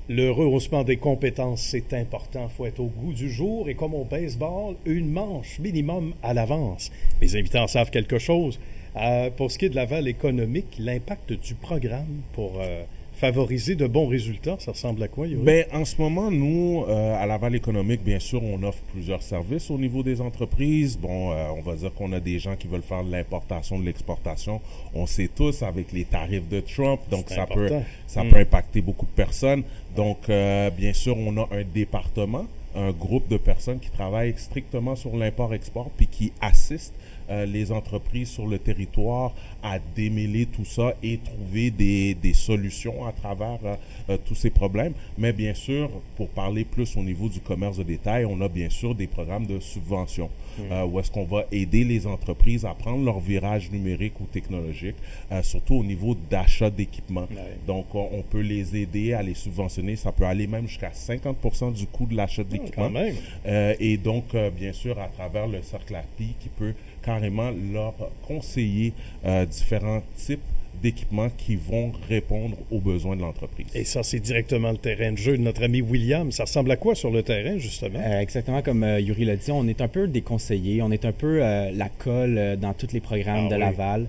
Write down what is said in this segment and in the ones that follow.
Le rehaussement des compétences, c'est important. Il faut être au goût du jour. Et comme au baseball, une manche minimum à l'avance. Mes invités en savent quelque chose. Pour ce qui est de Laval économique, l'impact du programme pour favoriser de bons résultats, ça ressemble à quoi, Yuri? Ben, en ce moment, nous, à Laval économique, bien sûr, on offre plusieurs services au niveau des entreprises. Bon, on va dire qu'on a des gens qui veulent faire de l'importation, de l'exportation. On sait tous avec les tarifs de Trump, donc ça peut impacter beaucoup de personnes. Donc, bien sûr, on a un département, un groupe de personnes qui travaillent strictement sur l'import-export puis qui assistent les entreprises sur le territoire à démêler tout ça et trouver des solutions à travers tous ces problèmes. Mais bien sûr, pour parler plus au niveau du commerce de détail, on a bien sûr des programmes de subvention où est-ce qu'on va aider les entreprises à prendre leur virage numérique ou technologique, surtout au niveau d'achat d'équipement. Donc, on peut les aider à les subventionner. Ça peut aller même jusqu'à 50% du coût de l'achat d'équipement. Et donc, bien sûr, à travers le cercle API qui peut carrément leur conseiller différents types d'équipements qui vont répondre aux besoins de l'entreprise. Et ça, c'est directement le terrain de jeu de notre ami William. Ça ressemble à quoi sur le terrain, justement? Exactement comme Yuri l'a dit, on est un peu des conseillers, on est un peu la colle dans tous les programmes de Laval.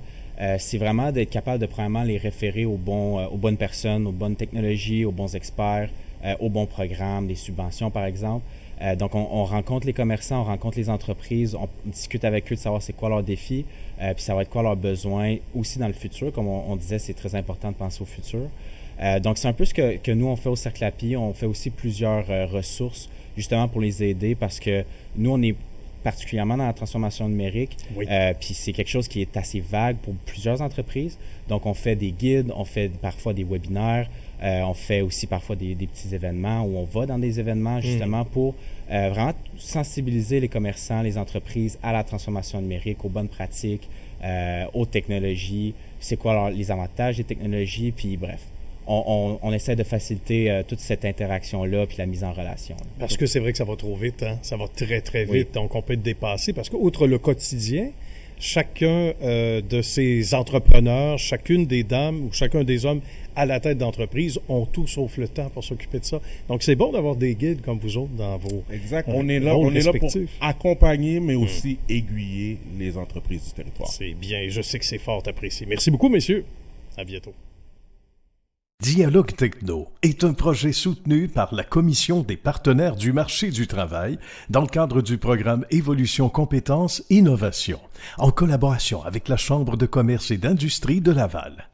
C'est vraiment d'être capable de premièrement les référer aux bonnes personnes, aux bonnes technologies, aux bons experts, aux bons programmes, des subventions par exemple. Donc, on rencontre les commerçants, on rencontre les entreprises, on discute avec eux de savoir c'est quoi leurs défis, puis ça va être quoi leurs besoins aussi dans le futur. Comme on disait, c'est très important de penser au futur. Donc, c'est un peu ce que nous, on fait au Cercle API. On fait aussi plusieurs ressources justement pour les aider parce que nous, on est particulièrement dans la transformation numérique. Puis c'est quelque chose qui est assez vague pour plusieurs entreprises. Donc, on fait des guides, on fait parfois des webinaires, on fait aussi parfois des petits événements où on va dans des événements justement pour vraiment sensibiliser les commerçants, les entreprises à la transformation numérique, aux bonnes pratiques, aux technologies, c'est quoi les avantages des technologies, puis bref. On essaie de faciliter toute cette interaction-là puis la mise en relation. Parce que c'est vrai que ça va trop vite, hein? Ça va très, très vite. Donc, on peut être dépassé parce qu'outre le quotidien, chacun de ces entrepreneurs, chacune des dames ou chacun des hommes à la tête d'entreprise ont tout sauf le temps pour s'occuper de ça. Donc, c'est bon d'avoir des guides comme vous autres dans vos on est là pour accompagner, mais aussi aiguiller les entreprises du territoire. C'est bien. Je sais que c'est fort apprécié. Merci beaucoup, messieurs. À bientôt. Dialogue Techno est un projet soutenu par la Commission des partenaires du marché du travail dans le cadre du programme Évolution Compétences Innovation, en collaboration avec la Chambre de commerce et d'industrie de Laval.